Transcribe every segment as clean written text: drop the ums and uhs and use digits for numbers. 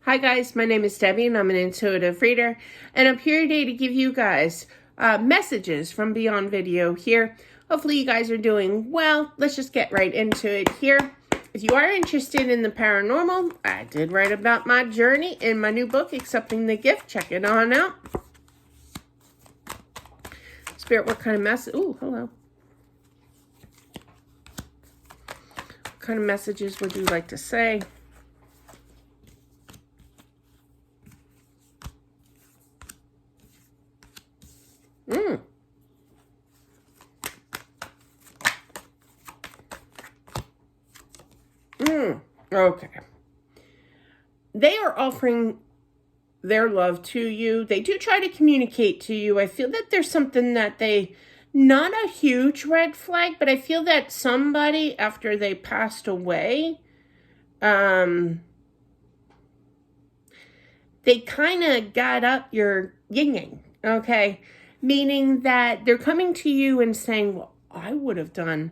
Hi guys, my name is Debbie and I'm an intuitive reader, and I'm here today to give you guys messages from Beyond Video here. Hopefully you guys are doing well. Let's just get right into it here. If you are interested in the paranormal, I did write about my journey in my new book, Accepting the Gift. Check it on out. Spirit, what kind of message? Ooh, hello. What kind of messages would you like to say? Okay. They are offering their love to you. They do try to communicate to you. I feel that there's something that not a huge red flag, but I feel that somebody after they passed away, they kind of got up your yin-yang, okay? Meaning that they're coming to you and saying, well, I would have done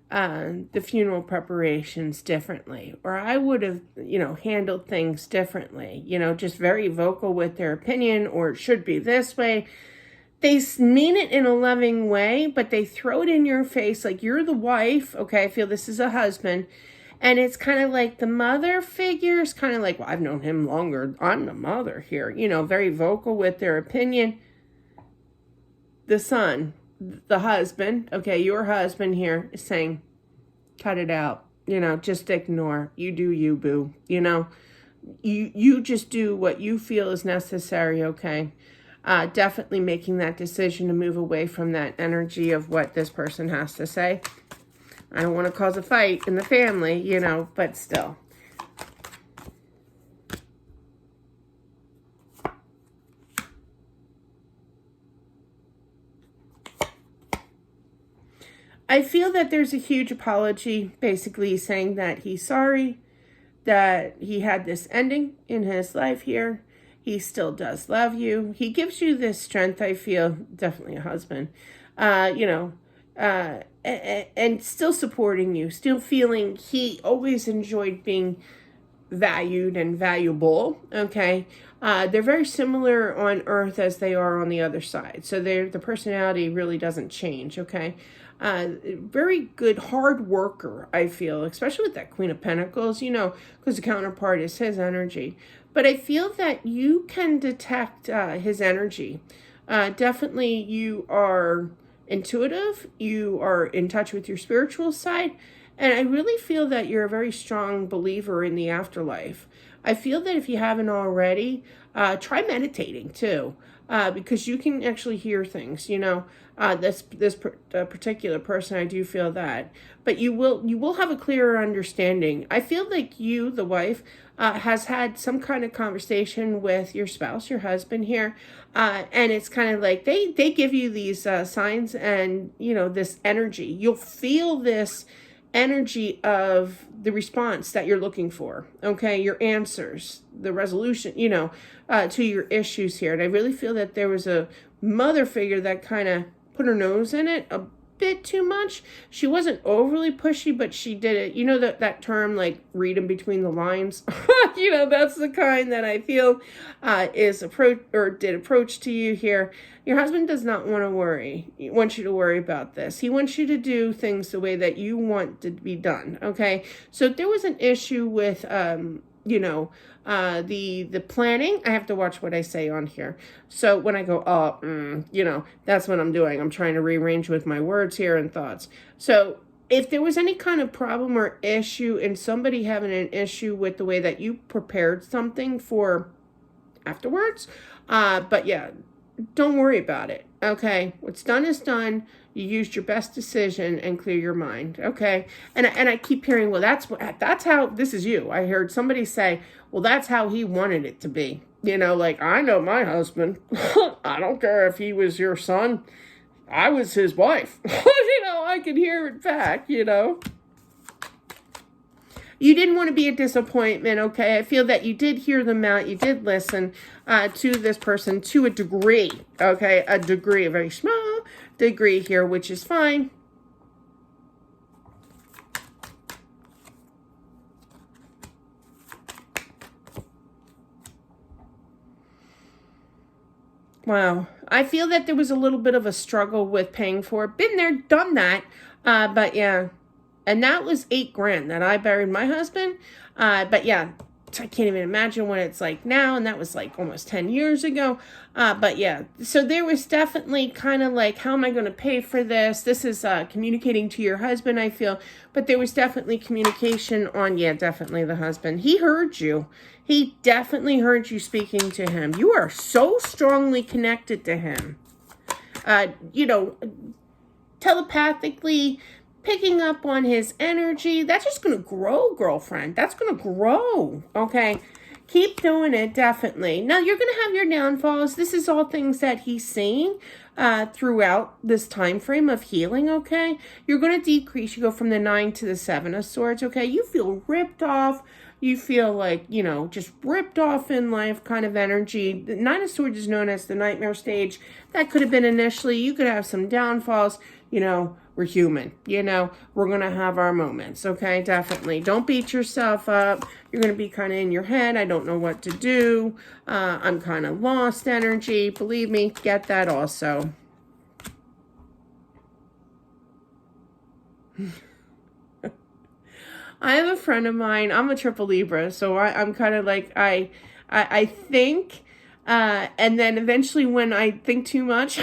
the funeral preparations differently, or I would have, handled things differently, just very vocal with their opinion, or it should be this way. They mean it in a loving way, but they throw it in your face like you're the wife. Okay, I feel this is a husband. And it's kind of like the mother figure is kind of like, well, I've known him longer. I'm the mother here, very vocal with their opinion. The son, the husband, okay, your husband here is saying, cut it out, just ignore. You do you, boo. You just do what you feel is necessary, okay? Definitely making that decision to move away from that energy of what this person has to say. I don't want to cause a fight in the family, but still. I feel that there's a huge apology, basically saying that he's sorry, that he had this ending in his life here. He still does love you. He gives you this strength, I feel, definitely a husband, and still supporting you, still feeling he always enjoyed being valued and valuable, okay? They're very similar on Earth as they are on the other side. So the personality really doesn't change, okay? Very good hard worker, I feel, especially with that Queen of Pentacles, because the counterpart is his energy. But I feel that you can detect his energy. Definitely you are intuitive, you are in touch with your spiritual side, and I really feel that you're a very strong believer in the afterlife. I feel that if you haven't already, try meditating too, because you can actually hear things, this particular person, I do feel that. But you will have a clearer understanding. I feel like you, the wife, has had some kind of conversation with your spouse, your husband here, and it's kind of like they give you these signs and, this energy. You'll feel this energy of the response that you're looking for, okay? Your answers, the resolution, to your issues here. And I really feel that there was a mother figure that kind of put her nose in it a bit too much. She wasn't overly pushy, but she did it. That term, like, read in between the lines. That's the kind that I feel did approach to you here. Your husband does not want to worry. He wants you to worry about this. He wants you to do things the way that you want to be done, okay? So if there was an issue with, the planning, I have to watch what I say on here. So when I go, that's what I'm doing. I'm trying to rearrange with my words here and thoughts. So if there was any kind of problem or issue and somebody having an issue with the way that you prepared something for afterwards, but yeah, don't worry about it, okay? What's done is done. You used your best decision and clear your mind, okay? And I keep hearing, well, that's how, this is you. I heard somebody say, well, that's how he wanted it to be. Like, I know my husband. I don't care if he was your son. I was his wife. I could hear it back, You didn't want to be a disappointment, okay? I feel that you did hear them out. You did listen to this person to a degree, okay? A very small degree here, which is fine. Wow. I feel that there was a little bit of a struggle with paying for it. Been there, done that. But yeah. And that was $8,000 that I buried my husband. But yeah, I can't even imagine what it's like now. And that was like almost 10 years ago. But yeah, so there was definitely kind of like, how am I going to pay for this? This is communicating to your husband, I feel. But there was definitely communication on, yeah, definitely the husband. He heard you. He definitely heard you speaking to him. You are so strongly connected to him. Telepathically picking up on his energy. That's just going to grow, girlfriend. That's going to grow, okay? Keep doing it, definitely. Now, you're going to have your downfalls. This is all things that he's saying throughout this time frame of healing, okay? You're going to decrease. You go from the 9 to the 7 of Swords, okay? You feel ripped off. You feel like, just ripped off in life kind of energy. The 9 of Swords is known as the nightmare stage. That could have been initially. You could have some downfalls. We're human. We're going to have our moments, okay? Definitely. Don't beat yourself up. You're going to be kind of in your head. I don't know what to do. I'm kind of lost energy. Believe me, get that also. I have a friend of mine. I'm a triple Libra, so I'm kind of like, I think, and then eventually when I think too much,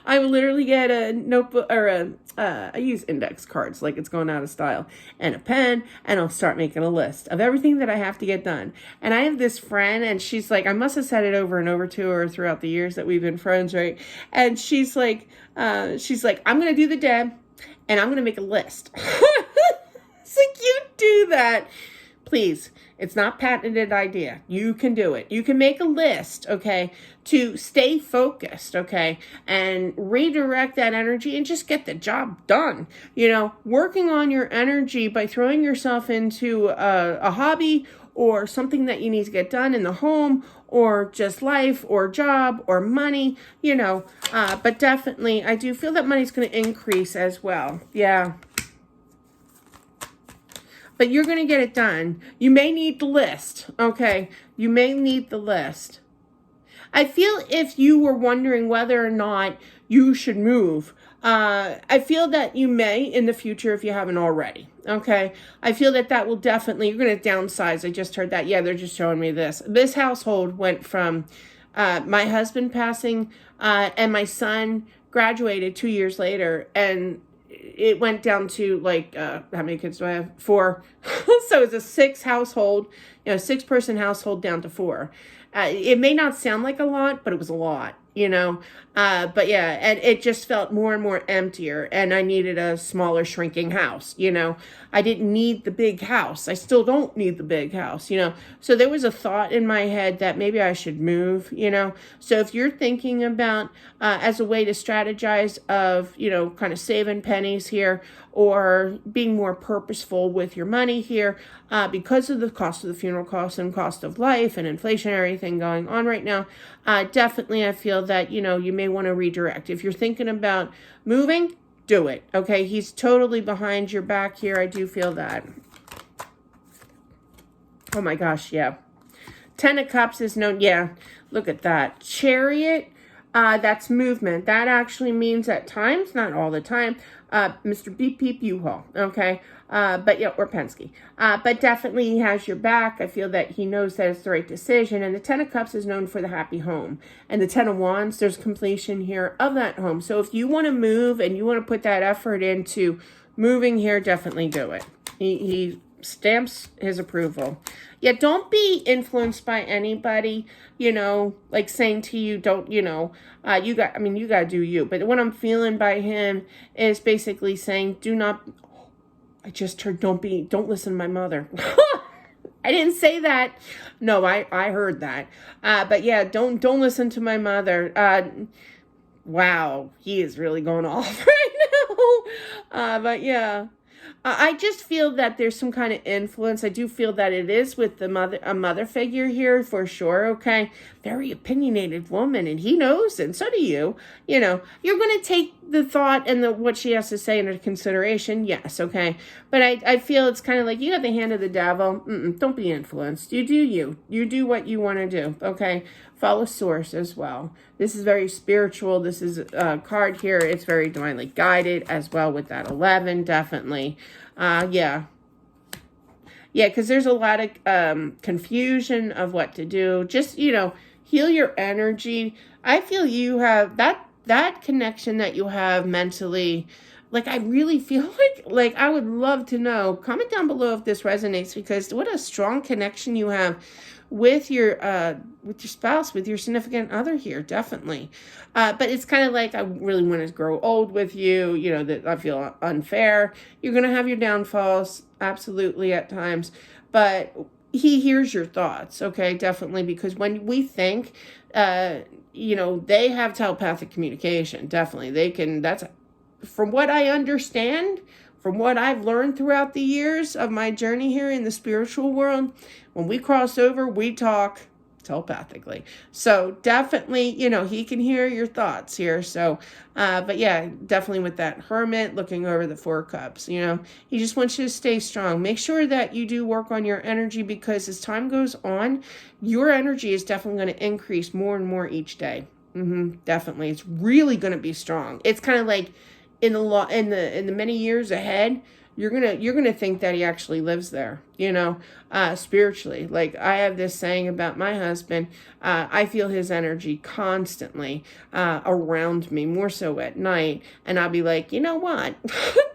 I will literally get a notebook or I use index cards like it's going out of style, and a pen, and I'll start making a list of everything that I have to get done. And I have this friend, and she's like, I must have said it over and over to her throughout the years that we've been friends, right? And she's like, I'm going to do the day, and I'm going to make a list. It's like, you do that. Please, it's not patented idea. You can do it. You can make a list, okay, to stay focused, okay, and redirect that energy and just get the job done. Working on your energy by throwing yourself into a hobby or something that you need to get done in the home or just life or job or money, but definitely I do feel that money's going to increase as well. Yeah. But you're going to get it done. You may need the list, okay? You may need the list. I feel if you were wondering whether or not you should move, I feel that you may in the future if you haven't already, okay? I feel that will definitely, you're going to downsize. I just heard that. Yeah, they're just showing me this. This household went from my husband passing and my son graduated 2 years later, and it went down to like, how many kids do I have? 4. So it's a 6-person household down to 4. It may not sound like a lot, but it was a lot, but yeah, and it just felt more and more emptier, and I needed a smaller, shrinking house. I didn't need the big house. I still don't need the big house, so there was a thought in my head that maybe I should move, so if you're thinking about as a way to strategize of, kind of saving pennies here or being more purposeful with your money here, because of the cost of the funeral costs and cost of life and inflationary thing going on right now, definitely I feel that, you may want to redirect. If you're thinking about moving, do it, okay? He's totally behind your back here. I do feel that. Oh my gosh, yeah. 10 of Cups is known, yeah, look at that. Chariot, that's movement. That actually means at times, not all the time, Mr. Beep Beep U-Haul, okay? But yeah, or Penske. But definitely he has your back. I feel that he knows that it's the right decision. And the 10 of Cups is known for the happy home. And the 10 of Wands, there's completion here of that home. So if you want to move and you want to put that effort into moving here, definitely do it. He stamps his approval. Yeah, don't be influenced by anybody, like saying to you, don't, you got to do you. But what I'm feeling by him is basically saying, do not, I just heard, don't listen to my mother. I didn't say that. No, I heard that. But yeah, don't listen to my mother. Wow, he is really going off right now. But yeah. I just feel that there's some kind of influence. I do feel that it is with a mother figure here for sure, okay? Very opinionated woman, and he knows, and so do you. You're going to take the thought and what she has to say into consideration, yes, okay. But I feel it's kind of like you got the hand of the devil. Don't be influenced. You do you. You do what you want to do, okay? Follow source as well. This is very spiritual. This is a card here. It's very divinely guided as well with that 11, definitely. Yeah. Yeah, because there's a lot of confusion of what to do. Just, heal your energy. I feel you have that connection that you have mentally. Like, I really feel like I would love to know. Comment down below if this resonates, because what a strong connection you have with your spouse, with your significant other here, definitely. But it's kind of like, I really want to grow old with you, that I feel unfair. You're going to have your downfalls, absolutely, at times. But he hears your thoughts, okay, definitely, because when we think, they have telepathic communication, definitely. That's, from what I understand, from what I've learned throughout the years of my journey here in the spiritual world, when we cross over, we talk telepathically. So definitely, he can hear your thoughts here. So, but yeah, definitely with that Hermit looking over the 4 cups, he just wants you to stay strong. Make sure that you do work on your energy, because as time goes on, your energy is definitely going to increase more and more each day. Definitely. It's really going to be strong. It's kind of like, in the many years ahead, you're gonna think that he actually lives there, spiritually. Like, I have this saying about my husband. I feel his energy constantly around me, more so at night, and I'll be like, you know what?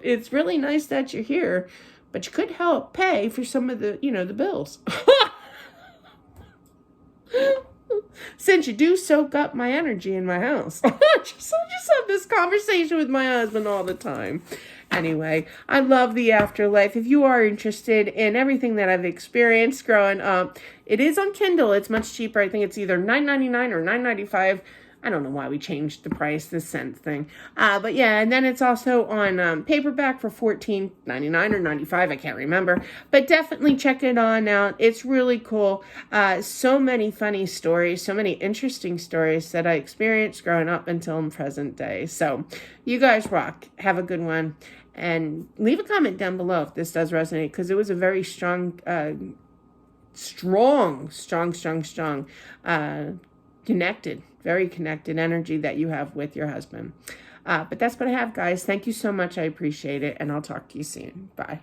It's really nice that you're here, but you could help pay for some of the the bills. Since you do soak up my energy in my house. I just have this conversation with my husband all the time. Anyway, I love the afterlife. If you are interested in everything that I've experienced growing up, it is on Kindle. It's much cheaper. I think it's either $9.99 or $9.95. I don't know why we changed the price, this cent thing. But yeah, and then it's also on paperback for $14.99 or $95. I can't remember. But definitely check it on out. It's really cool. So many funny stories, so many interesting stories that I experienced growing up until present day. So you guys rock. Have a good one. And leave a comment down below if this does resonate, because it was a very strong, connected, very connected energy that you have with your husband. But that's what I have, guys. Thank you so much. I appreciate it. And I'll talk to you soon. Bye.